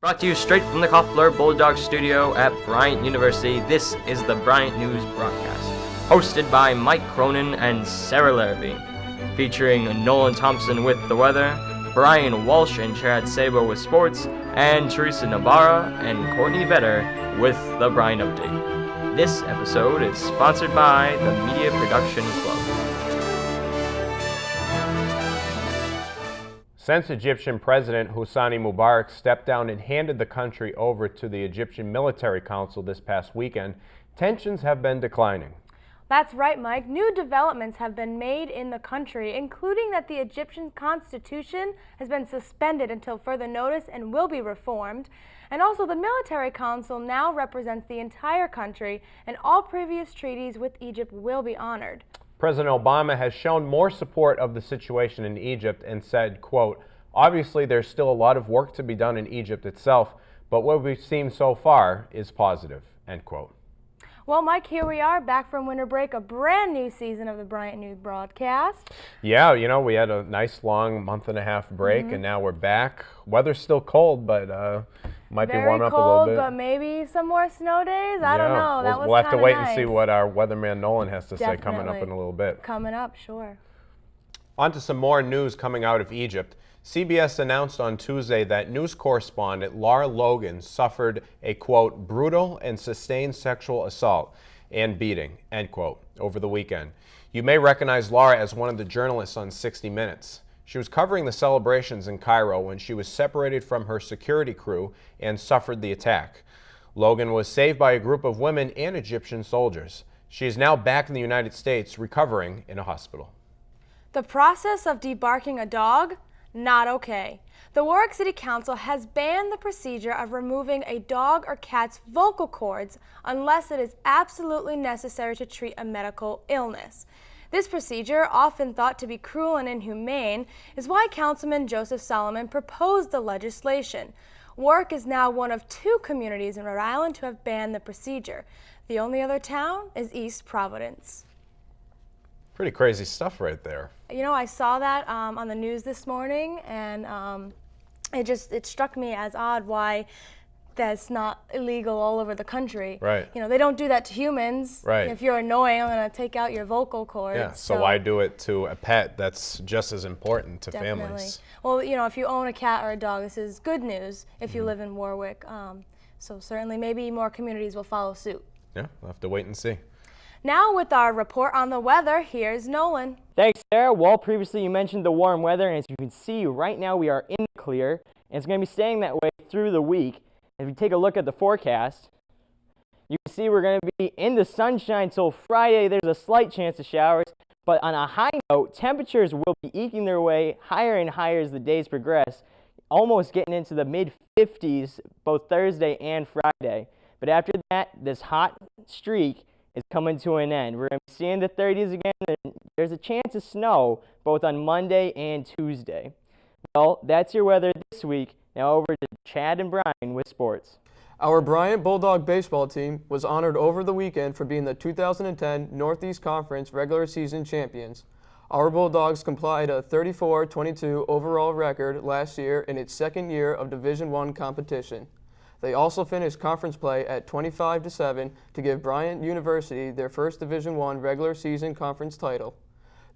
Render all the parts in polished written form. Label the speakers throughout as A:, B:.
A: Brought to you straight from the Koffler Bulldog Studio at Bryant University, this is the Bryant News Broadcast, hosted by Mike Cronin and Sarah Larrabee, featuring Nolan Thompson with the weather, Brian Walsh and Chad Sabo with sports, and Teresa Navarra and Courtney Vetter with the Bryant Update. This episode is sponsored by the Media Production Club.
B: Since Egyptian President Hosni Mubarak stepped down and handed the country over to the Egyptian Military Council this past weekend, tensions have been declining.
C: That's right, Mike. New developments have been made in the country, including that the Egyptian constitution has been suspended until further notice and will be reformed. And also the Military Council now represents the entire country, and all previous treaties with Egypt will be honored.
B: President Obama has shown more support of the situation in Egypt and said, quote, "Obviously there's still a lot of work to be done in Egypt itself, but what we've seen so far is positive," end quote.
C: Well, Mike, here we are back from winter break, a brand new season of the Bryant News Broadcast.
B: Yeah, we had a nice long month-and-a-half break, and now we're back. Weather's still cold, but might be warming up a little bit.
C: Very cold, but maybe some more snow days. I don't know.
B: We'll have to wait and see what our weatherman Nolan has to say coming up in a little bit.
C: Coming up, sure.
B: On to some more news coming out of Egypt. CBS announced on Tuesday that news correspondent Lara Logan suffered a, quote, brutal and sustained sexual assault and beating, end quote, over the weekend. You may recognize Lara as one of the journalists on 60 Minutes. She was covering the celebrations in Cairo when she was separated from her security crew and suffered the attack. Logan was saved by a group of women and Egyptian soldiers. She is now back in the United States, recovering in a hospital.
C: The process of debarking a dog? Not okay. The Warwick City Council has banned the procedure of removing a dog or cat's vocal cords unless it is absolutely necessary to treat a medical illness. This procedure, often thought to be cruel and inhumane, is why Councilman Joseph Solomon proposed the legislation. Warwick is now one of 2 communities in Rhode Island to have banned the procedure. The only other town is East Providence.
B: Pretty crazy stuff right there.
C: I saw that on the news this morning, and it struck me as odd why that's not illegal all over the country.
B: Right.
C: They don't do that to humans.
B: Right.
C: If you're annoying, I'm going to take out your vocal cords.
B: Yeah, so why do it to a pet that's just as important to families?
C: Well, if you own a cat or a dog, this is good news if you live in Warwick. So certainly maybe more communities will follow suit.
B: Yeah, we'll have to wait and see.
C: Now with our report on the weather, here's Nolan.
D: Thanks, Sarah. Well, previously you mentioned the warm weather, and as you can see right now we are in the clear, and it's going to be staying that way through the week. If you take a look at the forecast, you can see we're going to be in the sunshine till Friday. There's a slight chance of showers, but on a high note, temperatures will be eking their way higher and higher as the days progress, almost getting into the mid-50s both Thursday and Friday. But after that, this hot streak is coming to an end. We're going to be seeing the 30s again, and there's a chance of snow both on Monday and Tuesday. Well, that's your weather this week. Now over to Chad and Brian with sports.
E: Our Bryant Bulldog baseball team was honored over the weekend for being the 2010 Northeast Conference regular season champions. Our Bulldogs complied a 34-22 overall record last year in its second year of Division I competition. They also finished conference play at 25-7 to give Bryant University their first Division I regular season conference title.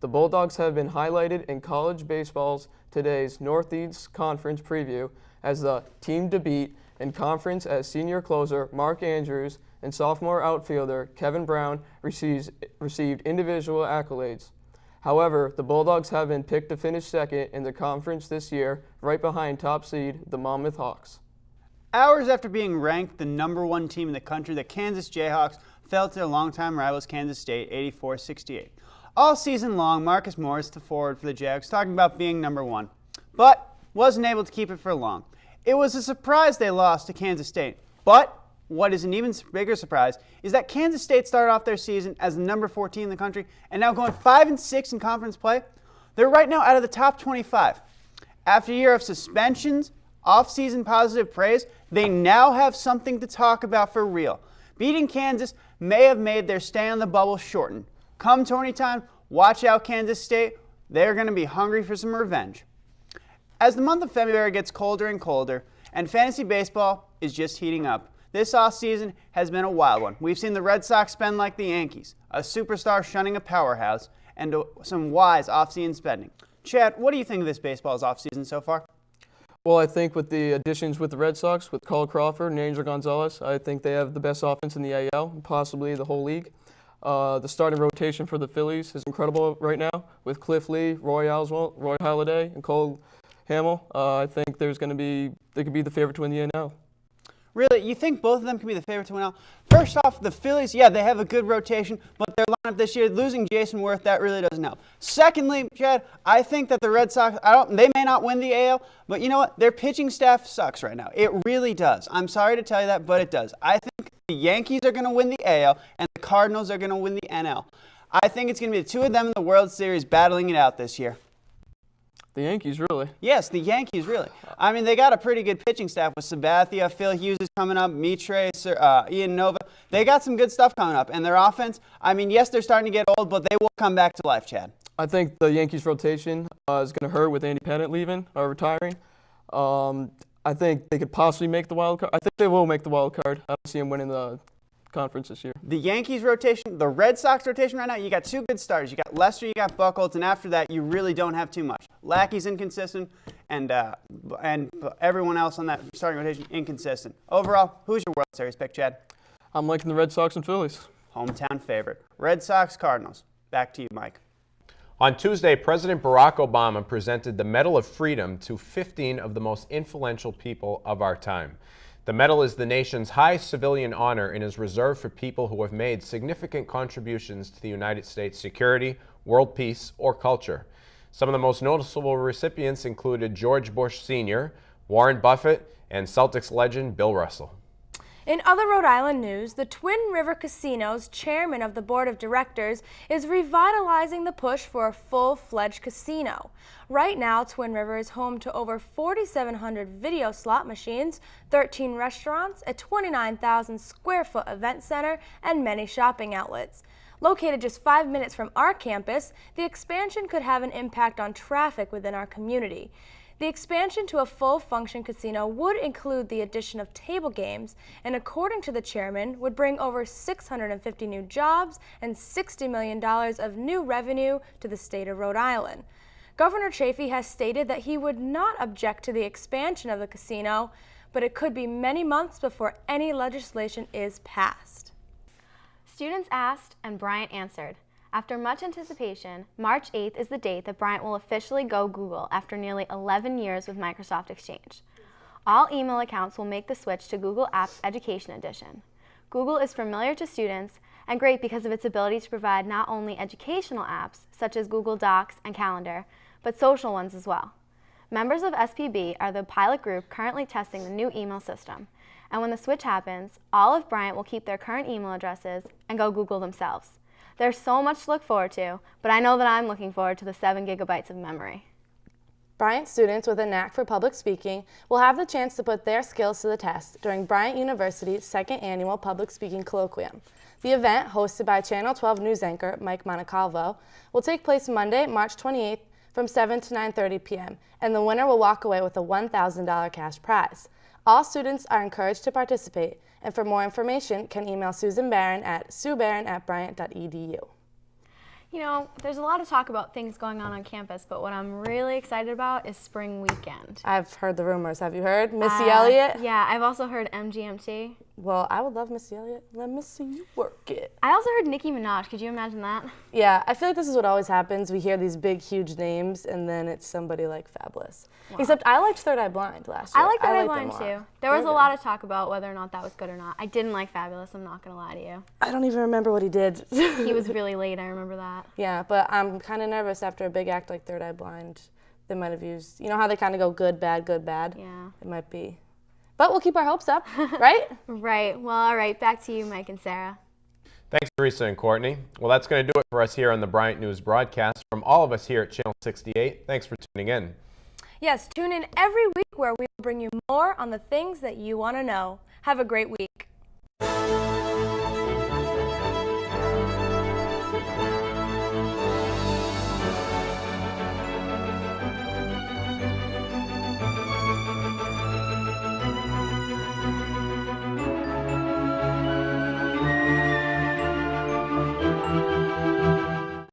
E: The Bulldogs have been highlighted in college baseball's today's Northeast Conference preview as the team to beat in conference as senior closer Mark Andrews and sophomore outfielder Kevin Brown received individual accolades. However, the Bulldogs have been picked to finish second in the conference this year, right behind top seed the Monmouth Hawks.
F: Hours after being ranked the #1 team in the country, the Kansas Jayhawks fell to their longtime rivals Kansas State 84-68. All season long, Marcus Morris, the forward for the Jayhawks, talking about being #1, but wasn't able to keep it for long. It was a surprise they lost to Kansas State, but what is an even bigger surprise is that Kansas State started off their season as the #4 team in the country and now going 5-6 in conference play. They're right now out of the top 25. After a year of suspensions, off-season positive praise, they now have something to talk about for real. Beating Kansas may have made their stay on the bubble shorten. Come tourney time, watch out Kansas State. They're going to be hungry for some revenge. As the month of February gets colder and colder, And fantasy baseball is just heating up. This offseason has been a wild one. We've seen the Red Sox spend like the Yankees, a superstar shunning a powerhouse, and some wise offseason spending. Chad, what do you think of this baseball's offseason so far?
E: Well, I think with the additions with the Red Sox, with Carl Crawford and Angel Gonzalez, I think they have the best offense in the AL, possibly the whole league. The starting rotation for the Phillies is incredible right now with Cliff Lee, Roy Oswalt, Roy Halladay, and Cole Hamel. I think they could be the favorite to win the NL.
F: Really, you think both of them can be the favorite to win out? First off, the Phillies, yeah, they have a good rotation, but their lineup this year, losing Jason Worth, that really doesn't help. Secondly, Chad, I think that the Red Sox, they may not win the AL, but you know what? Their pitching staff sucks right now. It really does. I'm sorry to tell you that, but it does. I think the Yankees are going to win the AL, and the Cardinals are going to win the NL. I think it's going to be the two of them in the World Series battling it out this year.
E: The Yankees, really?
F: Yes, the Yankees, really. I mean, they got a pretty good pitching staff with Sabathia, Phil Hughes is coming up, Mitre, Ian Nova. They got some good stuff coming up. And their offense, I mean, yes, they're starting to get old, but they will come back to life, Chad.
E: I think the Yankees' rotation is going to hurt with Andy Pettitte leaving or retiring. I think they could possibly make the wild card. I think they will make the wild card. I don't see them winning the conference this year.
F: The Yankees rotation, the Red Sox rotation right now, you got two good starters. You got Lester, you got Buchholz, and after that, you really don't have too much. Lackey's inconsistent, and everyone else on that starting rotation inconsistent. Overall, who's your World Series pick, Chad?
E: I'm liking the Red Sox and Phillies.
F: Hometown favorite. Red Sox, Cardinals. Back to you, Mike.
B: On Tuesday, President Barack Obama presented the Medal of Freedom to 15 of the most influential people of our time. The medal is the nation's highest civilian honor and is reserved for people who have made significant contributions to the United States' security, world peace, or culture. Some of the most noticeable recipients included George Bush Sr., Warren Buffett, and Celtics legend Bill Russell.
C: In other Rhode Island news, the Twin River Casino's chairman of the board of directors is revitalizing the push for a full-fledged casino. Right now, Twin River is home to over 4,700 video slot machines, 13 restaurants, a 29,000 square foot event center, and many shopping outlets. Located just 5 minutes from our campus, the expansion could have an impact on traffic within our community. The expansion to a full-function casino would include the addition of table games and, according to the chairman, would bring over 650 new jobs and $60 million of new revenue to the state of Rhode Island. Governor Chafee has stated that he would not object to the expansion of the casino, but it could be many months before any legislation is passed.
G: Students asked and Bryant answered. After much anticipation, March 8th is the date that Bryant will officially go Google after nearly 11 years with Microsoft Exchange. All email accounts will make the switch to Google Apps Education Edition. Google is familiar to students and great because of its ability to provide not only educational apps, such as Google Docs and Calendar, but social ones as well. Members of SPB are the pilot group currently testing the new email system, and when the switch happens, all of Bryant will keep their current email addresses and go Google themselves. There's so much to look forward to, but I know that I'm looking forward to the 7 gigabytes of memory.
C: Bryant students with a knack for public speaking will have the chance to put their skills to the test during Bryant University's second annual Public Speaking Colloquium. The event, hosted by Channel 12 news anchor Mike Montecalvo, will take place Monday, March 28th from 7 to 9:30 p.m., and the winner will walk away with a $1,000 cash prize. All students are encouraged to participate, and for more information can email Susan Barron at suebarron@bryant.edu.
G: You know, there's a lot of talk about things going on campus, but what I'm really excited about is spring weekend.
C: I've heard the rumors. Have you heard? Missy Elliott?
G: Yeah, I've also heard MGMT.
C: Well, I would love Missy Elliott. Let me see you work it.
G: I also heard Nicki Minaj. Could you imagine that?
C: Yeah, I feel like this is what always happens. We hear these big, huge names, and then it's somebody like Fabulous. Wow. Except I liked Third Eye Blind last year.
G: I liked Third Eye Blind too. There was a lot of talk about whether or not that was good or not. I didn't like Fabulous, I'm not going to lie to you.
C: I don't even remember what he did.
G: He was really late, I remember that.
C: Yeah, but I'm kind of nervous after a big act like Third Eye Blind. They might have used, you know how they kind of go good, bad, good, bad?
G: Yeah.
C: It might be. But we'll keep our hopes up, right?
G: Right. Well, all right. Back to you, Mike and Sarah.
B: Thanks, Teresa and Courtney. Well, that's going to do it for us here on the Bryant News broadcast. From all of us here at Channel 68, thanks for tuning in.
C: Yes, tune in every week where we will bring you more on the things that you want to know. Have a great week.